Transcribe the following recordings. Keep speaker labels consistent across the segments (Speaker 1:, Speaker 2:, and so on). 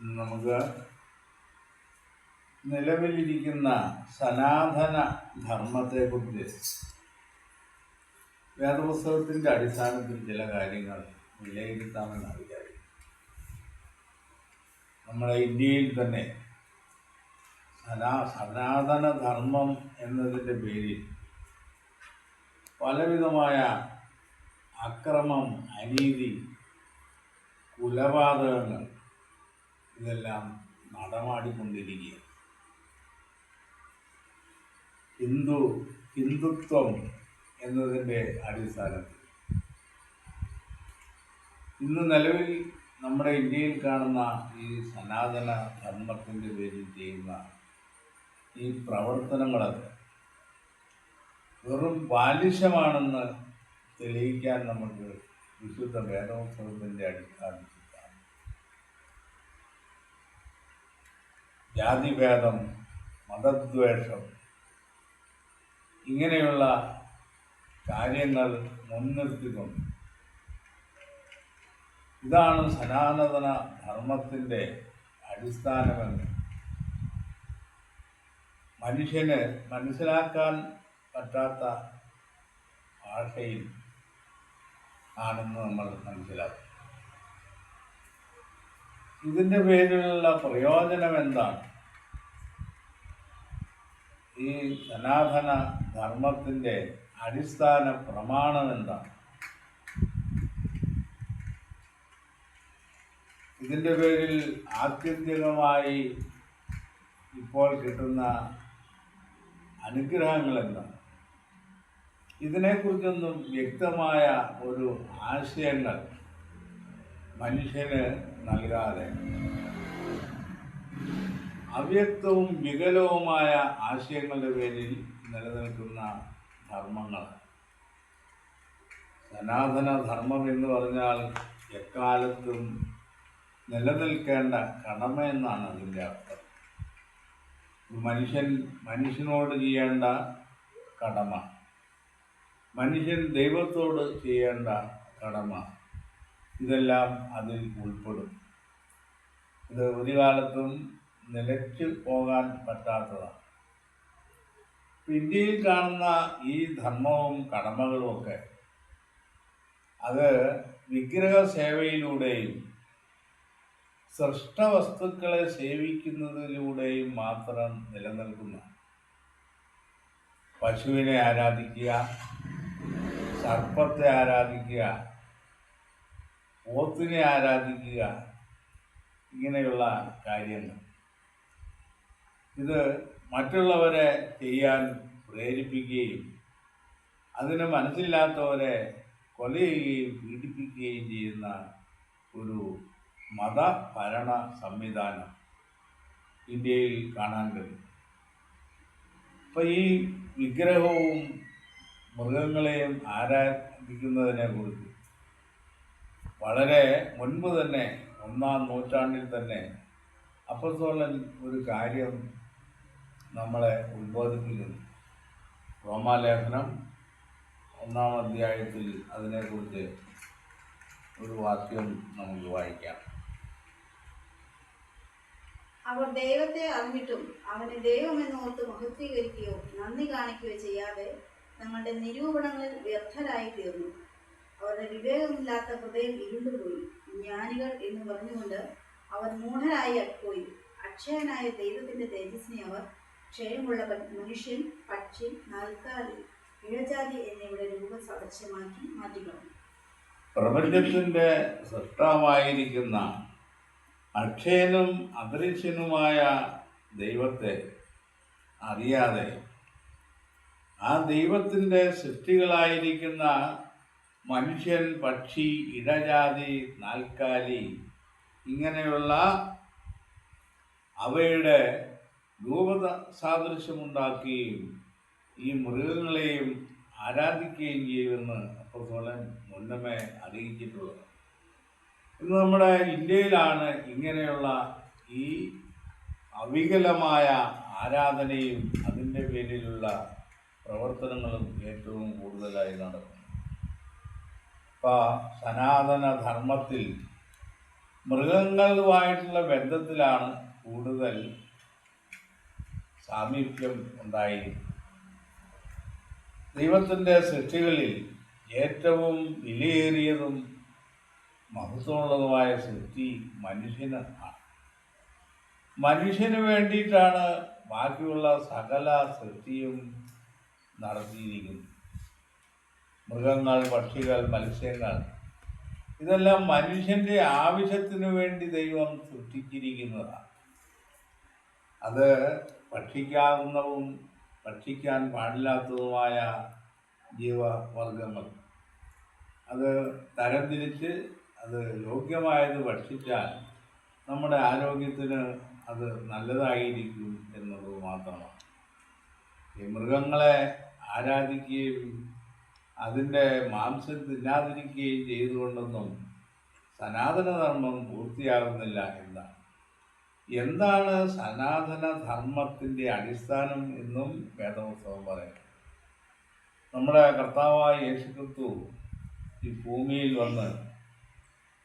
Speaker 1: നമുക്ക് നിലവിലിരിക്കുന്ന സനാതന ധർമ്മത്തെക്കുറിച്ച് വേദപുസ്തകത്തിൻ്റെ അടിസ്ഥാനത്തിൽ ചില കാര്യങ്ങൾ വിലയിരുത്താമെന്നാണ് വിചാരിക്കുന്നത്. നമ്മുടെ ഇന്ത്യയിൽ തന്നെ സനാതന ധർമ്മം എന്നതിൻ്റെ പേരിൽ പലവിധമായ അക്രമം, അനീതി, കുലപാതകങ്ങൾ ഇതെല്ലാം നടമാടിക്കൊണ്ടിരിക്കുകയാണ്. ഹിന്ദുത്വം എന്നതിൻ്റെ അടിസ്ഥാനത്തിൽ ഇന്ന് നിലവിൽ നമ്മുടെ ഇന്ത്യയിൽ കാണുന്ന ഈ സനാതന ധർമ്മത്തിൻ്റെ പേരിൽ ചെയ്യുന്ന ഈ പ്രവർത്തനങ്ങളൊക്കെ വെറും ബാലിശമാണെന്ന് തെളിയിക്കാൻ നമുക്ക് വിശുദ്ധ വേദോത്സവത്തിൻ്റെ അടിസ്ഥാനത്തിൽ ജാതിഭേദം, മതദ്വേഷം ഇങ്ങനെയുള്ള കാര്യങ്ങൾ മുൻനിർത്തിക്കൊണ്ട് ഇതാണ് സനാതന ധർമ്മത്തിൻ്റെ അടിസ്ഥാനമെന്ന് മനുഷ്യന് മനസ്സിലാക്കാൻ പറ്റാത്ത ഭാഷയിൽ ആണെന്ന് നമ്മൾ മനസ്സിലാക്കും. ഇതിൻ്റെ പേരിലുള്ള പ്രയോജനം എന്താണ്? ഈ സനാതന ധർമ്മത്തിൻ്റെ അടിസ്ഥാന പ്രമാണം എന്താണ്? ഇതിൻ്റെ പേരിൽ ആത്യന്തികമായി ഇപ്പോൾ കിട്ടുന്ന അനുഗ്രഹങ്ങൾ എന്താണ്? ഇതിനെക്കുറിച്ചൊന്നും വ്യക്തമായ ഒരു ആശയങ്ങൾ മനുഷ്യന് നൽകാതെ അവ്യക്തവും വികലവുമായ ആശയങ്ങളുടെ പേരിൽ നിലനിൽക്കുന്ന ധർമ്മങ്ങൾ. സനാതന ധർമ്മം എന്ന് പറഞ്ഞാൽ എക്കാലത്തും നിലനിൽക്കേണ്ട കടമ എന്നാണ് അതിൻ്റെ അർത്ഥം. മനുഷ്യനോട് ചെയ്യേണ്ട കടമ, മനുഷ്യൻ ദൈവത്തോട് ചെയ്യേണ്ട കടമ, ഇതെല്ലാം അതിൽ ഉൾപ്പെടും. ഇത് ഒരു കാലത്തും നിലച്ചു പോകാൻ പറ്റാത്തതാണ്. ഇന്ത്യയിൽ കാണുന്ന ഈ ധർമ്മവും കടമകളുമൊക്കെ അത് വിഗ്രഹ സേവയിലൂടെയും സൃഷ്ടവസ്തുക്കളെ സേവിക്കുന്നതിലൂടെയും മാത്രം നിലനിൽക്കുന്ന പശുവിനെ ആരാധിക്കുക, സർപ്പത്തെ ആരാധിക്കുക, പോത്തിനെ ആരാധിക്കുക, ഇങ്ങനെയുള്ള കാര്യങ്ങൾ ഇത് മറ്റുള്ളവരെ ചെയ്യാൻ പ്രേരിപ്പിക്കുകയും അതിന് മനസ്സില്ലാത്തവരെ കൊല ചെയ്യുകയും പീഡിപ്പിക്കുകയും ചെയ്യുന്ന ഒരു മതഭരണ സംവിധാനം ഇന്ത്യയിൽ കാണാൻ കഴിയും. അപ്പം ഈ വിഗ്രഹവും മൃഗങ്ങളെയും ആരാധിക്കുന്നതിനെ കുറിച്ച് വളരെ മുൻപ് തന്നെ 1-ാം നൂറ്റാണ്ടിൽ തന്നെ അപ്പോസ്തലൻ ഒരു കാര്യം നമ്മളെ ഉദ്ബോധിപ്പിക്കുന്നു. റോമാലേഖനം 1-ാം അധ്യായത്തിൽ അതിനെക്കുറിച്ച് ഒരു വാക്യം നമുക്ക് വായിക്കാം.
Speaker 2: അവർ ദൈവത്തെ അറിഞ്ഞിട്ടും അവനെ ദൈവമെന്നോർത്ത് മഹത്വീകരിക്കുകയോ നന്ദി കാണിക്കുകയോ ചെയ്യാതെ തങ്ങളുടെ നിരൂപണങ്ങളിൽ വ്യർത്ഥരായി തീർന്നു. അവരുടെ വിവേകമില്ലാത്ത ഹൃദയം ഇരുണ്ടുപോയി. ജ്ഞാനികൾ എന്ന് പറഞ്ഞുകൊണ്ട് അവർ മൂഢരായി പോയി. അക്ഷയനായ ദൈവത്തിന്റെ തേജസ്സിനെ അവർ ക്ഷയമുള്ള മനുഷ്യൻ, പക്ഷി, നാൽക്കാലി, ഇഴജാതി എന്നിവയുടെ രൂപസദൃശ്യമാക്കി മാറ്റിക്കളഞ്ഞു.
Speaker 1: പ്രപഞ്ചത്തിന്റെ സൃഷ്ടാവായിരിക്കുന്ന അക്ഷയനും അദൃശ്യനുമായ ദൈവത്തെ അറിയാതെ ആ ദൈവത്തിൻ്റെ സൃഷ്ടികളായിരിക്കുന്ന മനുഷ്യൻ, പക്ഷി, ഇഴജാതി, നാൽക്കാലി ഇങ്ങനെയുള്ള അവയുടെ രൂപസാദൃശ്യമുണ്ടാക്കുകയും ഈ മൃഗങ്ങളെയും ആരാധിക്കുകയും ചെയ്യുമെന്ന് അപ്പോസ്തലൻ മുന്നമേ അറിയിച്ചിട്ടുള്ളത്. ഇന്ന് നമ്മുടെ ഇന്ത്യയിലാണ് ഇങ്ങനെയുള്ള ഈ അവികലമായ ആരാധനയും അതിൻ്റെ പേരിലുള്ള പ്രവർത്തനങ്ങളും ഏറ്റവും കൂടുതലായി നടക്കുന്നു. അപ്പോൾ സനാതന ധർമ്മത്തിൽ മൃഗങ്ങളുമായിട്ടുള്ള ബന്ധത്തിലാണ് കൂടുതൽ സാമീപ്യം ഉണ്ടായിരിക്കുന്നത്. ദൈവത്തിൻ്റെ സൃഷ്ടികളിൽ ഏറ്റവും വിലയേറിയതും മഹത്വമുള്ളതുമായ സൃഷ്ടി മനുഷ്യന് ആണ്. മനുഷ്യന് വേണ്ടിയിട്ടാണ് ബാക്കിയുള്ള സകല സൃഷ്ടിയും നടത്തിയിരിക്കുന്നത്. മൃഗങ്ങൾ, പക്ഷികൾ, മത്സ്യങ്ങൾ, ഇതെല്ലാം മനുഷ്യൻ്റെ ആവശ്യത്തിനു വേണ്ടി ദൈവം സൃഷ്ടിച്ചിരിക്കുന്നതാണ്. അത് ഭക്ഷിക്കാവുന്നതും ഭക്ഷിക്കാൻ പാടില്ലാത്തതുമായ ജീവവർഗങ്ങൾ, അത് തരംതിരിച്ച് അത് യോഗ്യമായത് ഭക്ഷിച്ചാൽ നമ്മുടെ ആരോഗ്യത്തിന് അത് നല്ലതായിരിക്കും എന്നുള്ളത് മാത്രമാണ്. ഈ മൃഗങ്ങളെ ആരാധിക്കുകയും അതിൻ്റെ മാംസം തിന്നാതിരിക്കുകയും ചെയ്തുകൊണ്ടൊന്നും സനാതനധർമ്മം പൂർത്തിയാകുന്നില്ല എന്നാണ്. എന്താണ് സനാതനധർമ്മത്തിൻ്റെ അടിസ്ഥാനം എന്നും വേദപുസ്തകം പറയുന്നു. നമ്മുടെ കർത്താവായ യേശുക്രിസ്തു ഈ ഭൂമിയിൽ വന്ന്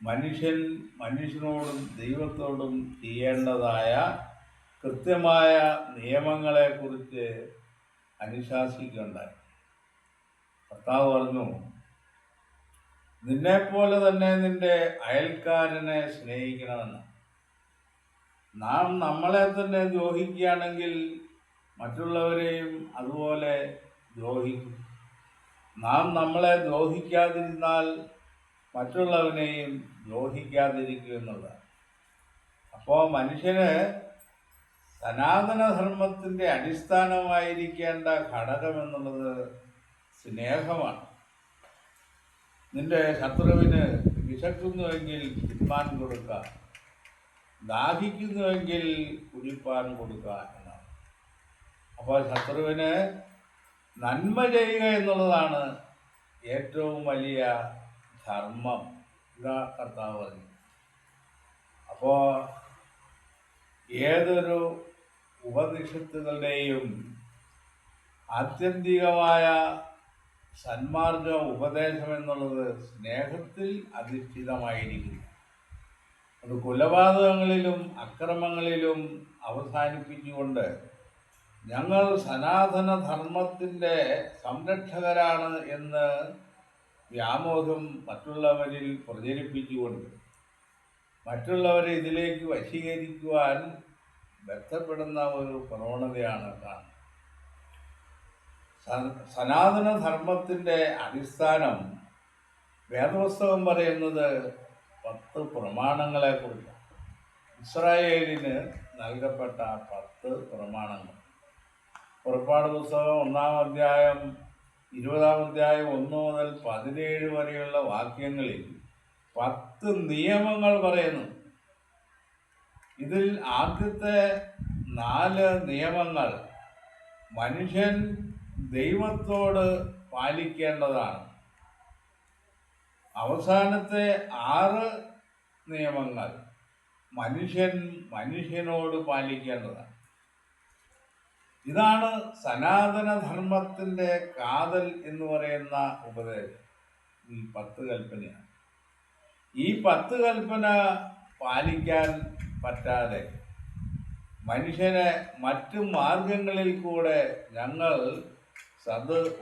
Speaker 1: മനുഷ്യനോടും ദൈവത്തോടും ചെയ്യേണ്ടതായ കൃത്യമായ നിയമങ്ങളെക്കുറിച്ച് അനുശാസിക്കുകയുണ്ടായി. കർത്താവ് പറഞ്ഞു, നിന്നെപ്പോലെ തന്നെ നിന്റെ അയൽക്കാരനെ സ്നേഹിക്കണമെന്ന്. നാം നമ്മളെ തന്നെ ദ്രോഹിക്കുകയാണെങ്കിൽ മറ്റുള്ളവരെയും അതുപോലെ ദ്രോഹിക്കും. നാം നമ്മളെ ദ്രോഹിക്കാതിരുന്നാൽ മറ്റുള്ളവനെയും ദ്രോഹിക്കാതിരിക്കും എന്നുള്ളതാണ്. അപ്പോൾ മനുഷ്യന് സനാതനധർമ്മത്തിൻ്റെ അടിസ്ഥാനമായിരിക്കേണ്ട ഘടകമെന്നുള്ളത് സ്നേഹമാണ്. നിന്റെ ശത്രുവിന് വിശക്കുന്നുവെങ്കിൽ തിന്മാൻ കൊടുക്കുക, ദാഹിക്കുന്നുവെങ്കിൽ കുടിപ്പാൻ കൊടുക്കുക എന്നാണ്. അപ്പോൾ ശത്രുവിന് നന്മ ചെയ്യുക എന്നുള്ളതാണ് ഏറ്റവും വലിയ ധർമ്മം. ഇതാ കർത്താവ് പറഞ്ഞു. അപ്പോൾ ഏതൊരു ഉപനിഷത്തുകളുടെയും ആത്യന്തികമായ സന്മാർഗ ഉപദേശം എന്നുള്ളത് സ്നേഹത്തിൽ അധിഷ്ഠിതമായിരിക്കുന്നു. അത് കൊലപാതകങ്ങളിലും അക്രമങ്ങളിലും അവസാനിപ്പിച്ചുകൊണ്ട് ഞങ്ങൾ സനാതനധർമ്മത്തിൻ്റെ സംരക്ഷകരാണ് എന്ന് വ്യാമോഹം മറ്റുള്ളവരിൽ പ്രചരിപ്പിച്ചുകൊണ്ട് മറ്റുള്ളവരെ ഇതിലേക്ക് വശീകരിക്കുവാൻ ബന്ധപ്പെടുന്ന ഒരു പ്രവണതയാണ് കാണുന്നത്. സനാതനധർമ്മത്തിൻ്റെ അടിസ്ഥാനം വേദപുസ്തകം പറയുന്നത് 10 പ്രമാണങ്ങളെക്കുറിച്ചാണ്. ഇസ്രായേലിന് നൽകപ്പെട്ട 10 പ്രമാണങ്ങൾ. പുറപ്പാട് പുസ്തകം 1-ാം അധ്യായം 20-ാം അധ്യായം 1 മുതൽ 17 വരെയുള്ള വാക്യങ്ങളിൽ 10 നിയമങ്ങൾ പറയുന്നു. ഇതിൽ ആദ്യത്തെ 4 നിയമങ്ങൾ മനുഷ്യൻ ദൈവത്തോട് പാലിക്കേണ്ടതാണ്. അവസാനത്തെ 6 നിയമങ്ങൾ മനുഷ്യനോട് പാലിക്കേണ്ടതാണ്. ഇതാണ് സനാതനധർമ്മത്തിൻ്റെ കാതൽ എന്ന് പറയുന്ന ഉപദേശം. ഈ 10 കൽപ്പനയാണ്. ഈ 10 കൽപ്പന പാലിക്കാൻ പറ്റാതെ മനുഷ്യനെ മറ്റു മാർഗങ്ങളിൽ കൂടെ ഞങ്ങൾ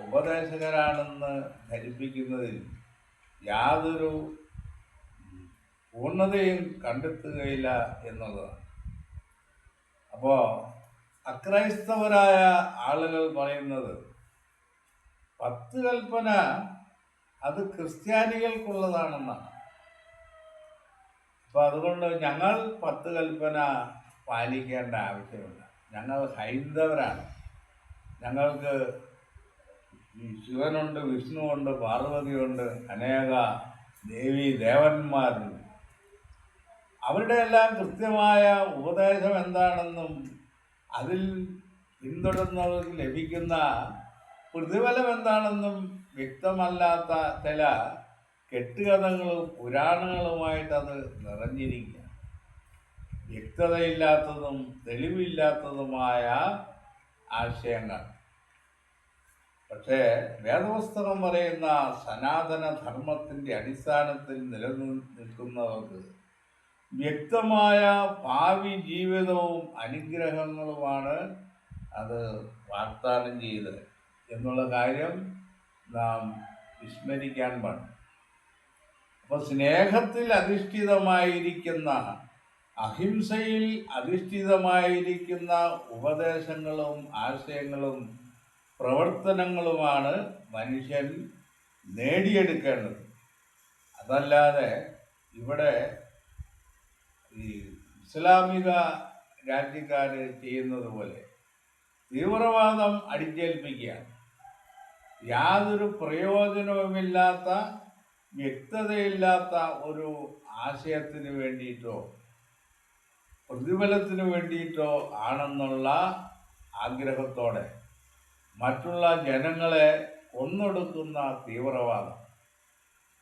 Speaker 1: ഉപദേശകരാണെന്ന് ധരിപ്പിക്കുന്നതിൽ യാതൊരു പൂർണ്ണതയും കണ്ടെത്തുകയില്ല എന്നുള്ളതാണ്. അപ്പോൾ അക്രൈസ്തവരായ ആളുകൾ പറയുന്നത് 10 കൽപ്പന അത് ക്രിസ്ത്യാനികൾക്കുള്ളതാണെന്നാണ്. അപ്പോൾ അതുകൊണ്ട് ഞങ്ങൾ 10 കൽപ്പന പാലിക്കേണ്ട ആവശ്യമില്ല. ഞങ്ങൾ ഹൈന്ദവരാണ്. ഞങ്ങൾക്ക് ഈ ശിവനുണ്ട്, വിഷ്ണുവുണ്ട്, പാർവതിയുണ്ട്, അനേക ദേവന്മാരുണ്ട്. അവരുടെ എല്ലാം കൃത്യമായ ഉപദേശം എന്താണെന്നും അതിൽ പിന്തുടർന്നവർക്ക് ലഭിക്കുന്ന പ്രതിഫലം എന്താണെന്നും വ്യക്തമല്ലാത്ത ചില കെട്ടുകഥകളും പുരാണങ്ങളുമായിട്ടത് നിറഞ്ഞിരിക്കുക. വ്യക്തതയില്ലാത്തതും തെളിവില്ലാത്തതുമായ ആശയങ്ങൾ. പക്ഷേ വേദപുസ്തകം പറയുന്ന സനാതനധർമ്മത്തിൻ്റെ അടിസ്ഥാനത്തിൽ നിലനിൽക്കുന്നവർക്ക് വ്യക്തമായ ഭാവി ജീവിതവും അനുഗ്രഹങ്ങളുമാണ് അത് വാഗ്ദാനം ചെയ്തത് എന്നുള്ള കാര്യം നാം വിസ്മരിക്കാൻ പാടില്ല. അപ്പോൾ സ്നേഹത്തിൽ അധിഷ്ഠിതമായിരിക്കുന്ന, അഹിംസയിൽ അധിഷ്ഠിതമായിരിക്കുന്ന ഉപദേശങ്ങളും ആശയങ്ങളും പ്രവർത്തനങ്ങളുമാണ് മനുഷ്യൻ നേടിയെടുക്കേണ്ടത്. അതല്ലാതെ ഇവിടെ ഈ ഇസ്ലാമിക രാജ്യക്കാർ ചെയ്യുന്നത് പോലെ തീവ്രവാദം അടിച്ചേൽപ്പിക്കുകയാണ്. യാതൊരു പ്രയോജനവുമില്ലാത്ത, വ്യക്തതയില്ലാത്ത ഒരു ആശയത്തിന് വേണ്ടിയിട്ടോ പ്രതിഫലത്തിന് വേണ്ടിയിട്ടോ ആണെന്നുള്ള ആഗ്രഹത്തോടെ മറ്റുള്ള ജനങ്ങളെ കൊന്നൊടുക്കുന്ന തീവ്രവാദം,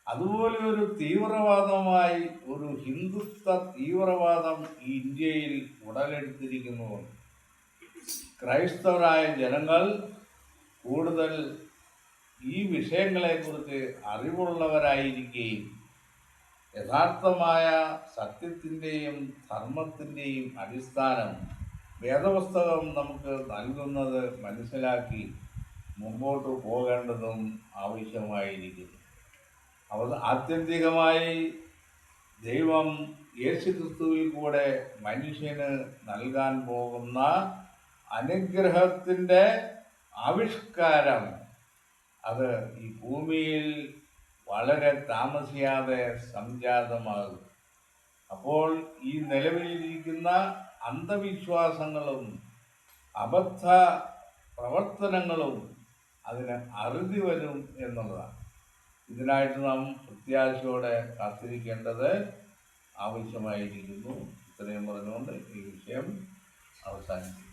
Speaker 1: അതുപോലെ ഒരു തീവ്രവാദമായി ഒരു ഹിന്ദുത്വ തീവ്രവാദം ഈ ഇന്ത്യയിൽ ഉടലെടുത്തിരിക്കുന്നുണ്ട്. ക്രൈസ്തവരായ ജനങ്ങൾ കൂടുതൽ ഈ വിഷയങ്ങളെക്കുറിച്ച് അറിവുള്ളവരായിരിക്കുകയും യഥാർത്ഥമായ സത്യത്തിൻ്റെയും ധർമ്മത്തിൻ്റെയും അടിസ്ഥാനം വേദപുസ്തകം നമുക്ക് നൽകുന്നത് മനസ്സിലാക്കി മുമ്പോട്ട് പോകേണ്ടതും ആവശ്യമായിരിക്കുന്നു. ആത്യന്തികമായി ദൈവം യേശുക്രിസ്തുവിൽ കൂടെ മനുഷ്യന് നൽകാൻ പോകുന്ന അനുഗ്രഹത്തിൻ്റെ ആവിഷ്കാരം അത് ഈ ഭൂമിയിൽ വളരെ താമസിയാതെ സംജാതമാകും. അപ്പോൾ ഈ നിലവിലിരിക്കുന്ന അന്ധവിശ്വാസങ്ങളും അബദ്ധ പ്രവർത്തനങ്ങളും അതിന് അറുതി വരും എന്നുള്ളതാണ്. ഇതിനായിട്ട് നാം പ്രത്യാശയോടെ കാത്തിരിക്കേണ്ടത് ആവശ്യമായിരിക്കുന്നു. ഇത്രയും പറഞ്ഞുകൊണ്ട് ഈ വിഷയം അവസാനിക്കും.